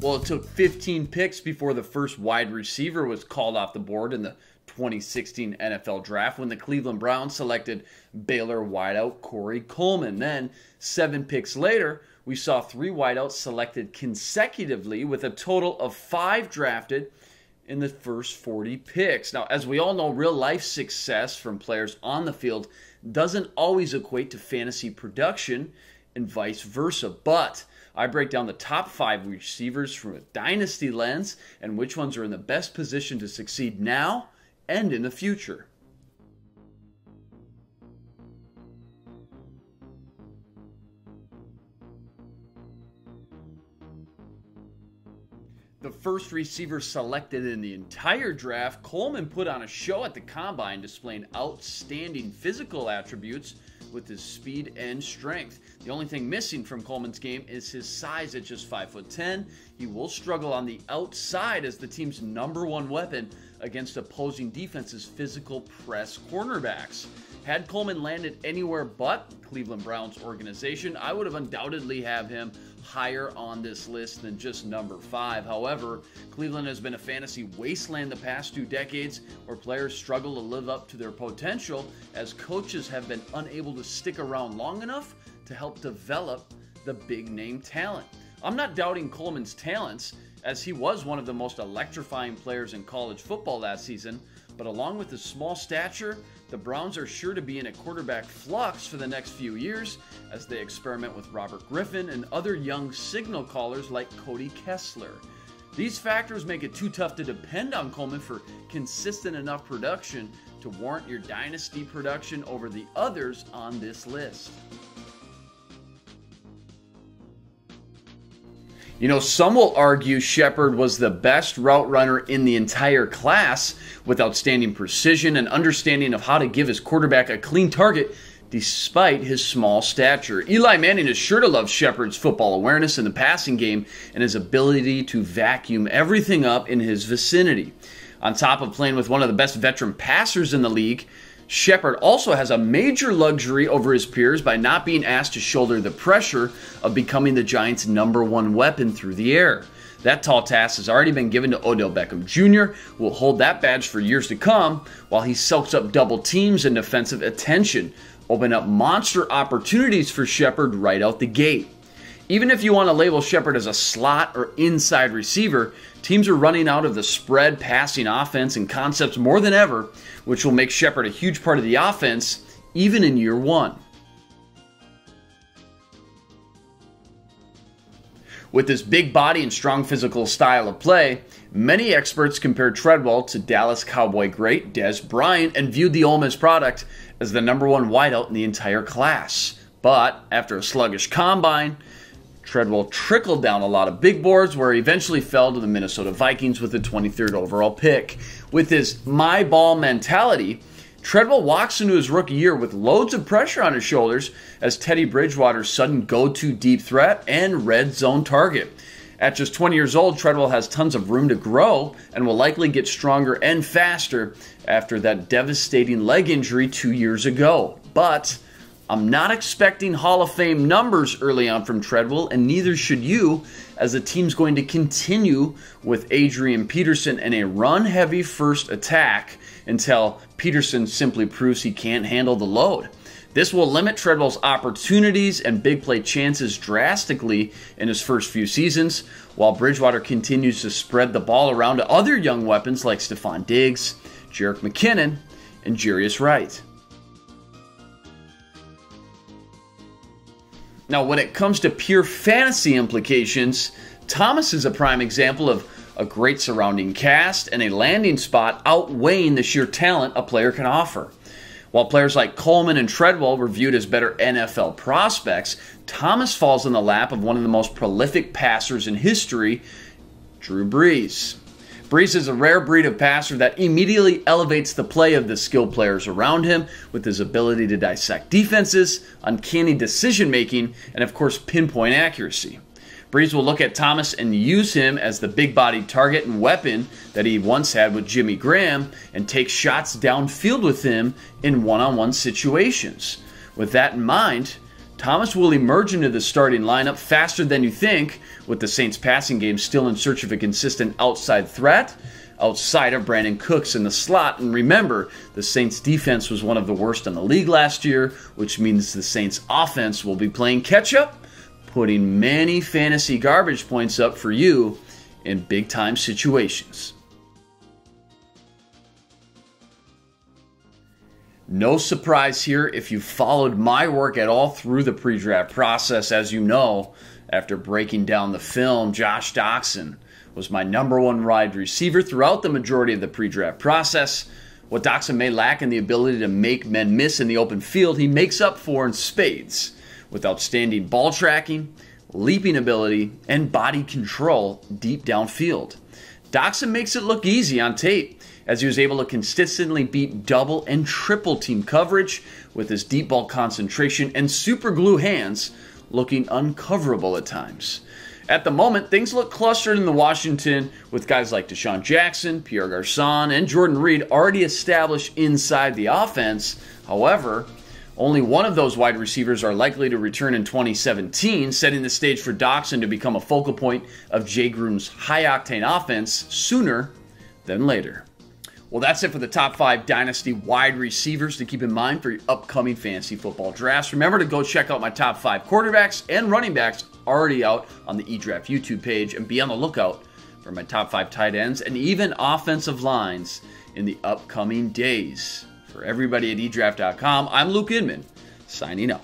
Well, it took 15 picks before the first wide receiver was called off the board in the 2016 NFL Draft when the Cleveland Browns selected Baylor wideout Corey Coleman. Then, 7 picks later, we saw 3 wideouts selected consecutively with a total of 5 drafted in the first 40 picks. Now, as we all know, real-life success from players on the field doesn't always equate to fantasy production and vice versa, but I break down the top 5 receivers from a dynasty lens and which ones are in the best position to succeed now and in the future. The first receiver selected in the entire draft, Coleman put on a show at the Combine, displaying outstanding physical attributes with his speed and strength. The only thing missing from Coleman's game is his size at just 5'10". He will struggle on the outside as the team's #1 weapon against opposing defenses' physical press cornerbacks. Had Coleman landed anywhere but Cleveland Browns organization, I would have undoubtedly have him higher on this list than just number 5. However, Cleveland has been a fantasy wasteland the past 2 decades where players struggle to live up to their potential as coaches have been unable to stick around long enough to help develop the big-name talent. I'm not doubting Coleman's talents, as he was one of the most electrifying players in college football last season, but along with his small stature, the Browns are sure to be in a quarterback flux for the next few years as they experiment with Robert Griffin and other young signal callers like Cody Kessler. These factors make it too tough to depend on Coleman for consistent enough production to warrant your dynasty production over the others on this list. You know, some will argue Shepard was the best route runner in the entire class with outstanding precision and understanding of how to give his quarterback a clean target despite his small stature. Eli Manning is sure to love Shepard's football awareness in the passing game and his ability to vacuum everything up in his vicinity. On top of playing with one of the best veteran passers in the league, Shepard also has a major luxury over his peers by not being asked to shoulder the pressure of becoming the Giants' #1 weapon through the air. That tall task has already been given to Odell Beckham Jr., who will hold that badge for years to come while he soaks up double teams and defensive attention, opening up monster opportunities for Shepard right out the gate. Even if you want to label Shepard as a slot or inside receiver, teams are running out of the spread passing offense and concepts more than ever, which will make Shepard a huge part of the offense even in year 1. With his big body and strong physical style of play, many experts compared Treadwell to Dallas Cowboy great Dez Bryant and viewed the Ole Miss product as the #1 wideout in the entire class. But after a sluggish combine, Treadwell trickled down a lot of big boards where he eventually fell to the Minnesota Vikings with the 23rd overall pick. With his my ball mentality, Treadwell walks into his rookie year with loads of pressure on his shoulders as Teddy Bridgewater's sudden go-to deep threat and red zone target. At just 20 years old, Treadwell has tons of room to grow and will likely get stronger and faster after that devastating leg injury 2 years ago. But I'm not expecting Hall of Fame numbers early on from Treadwell, and neither should you, as the team's going to continue with Adrian Peterson and a run-heavy first attack until Peterson simply proves he can't handle the load. This will limit Treadwell's opportunities and big play chances drastically in his first few seasons, while Bridgewater continues to spread the ball around to other young weapons like Stephon Diggs, Jerick McKinnon, and Jarius Wright. Now, when it comes to pure fantasy implications, Thomas is a prime example of a great surrounding cast and a landing spot outweighing the sheer talent a player can offer. While players like Coleman and Treadwell were viewed as better NFL prospects, Thomas falls in the lap of one of the most prolific passers in history, Drew Brees. Brees is a rare breed of passer that immediately elevates the play of the skilled players around him with his ability to dissect defenses, uncanny decision-making, and of course pinpoint accuracy. Brees will look at Thomas and use him as the big-bodied target and weapon that he once had with Jimmy Graham and take shots downfield with him in one-on-one situations. With that in mind, Thomas will emerge into the starting lineup faster than you think, with the Saints passing game still in search of a consistent outside threat outside of Brandon Cooks in the slot. And remember, the Saints defense was one of the worst in the league last year, which means the Saints offense will be playing catch up, putting many fantasy garbage points up for you in big time situations. No surprise here if you followed my work at all through the pre-draft process. As you know, after breaking down the film, Josh Doctson was my #1 wide receiver throughout the majority of the pre-draft process. What Doctson may lack in the ability to make men miss in the open field, he makes up for in spades with outstanding ball tracking, leaping ability, and body control deep downfield. Doctson makes it look easy on tape, as he was able to consistently beat double and triple team coverage with his deep ball concentration and super glue hands looking uncoverable at times. At the moment, things look clustered in the Washington with guys like Deshaun Jackson, Pierre Garçon, and Jordan Reed already established inside the offense. However, only one of those wide receivers are likely to return in 2017, setting the stage for Doctson to become a focal point of Jay Gruden's high-octane offense sooner than later. Well, that's it for the top 5 Dynasty wide receivers to keep in mind for your upcoming fantasy football drafts. Remember to go check out my top 5 quarterbacks and running backs already out on the eDraft YouTube page, and be on the lookout for my top 5 tight ends and even offensive lines in the upcoming days. For everybody at eDraft.com, I'm Luke Inman, signing out.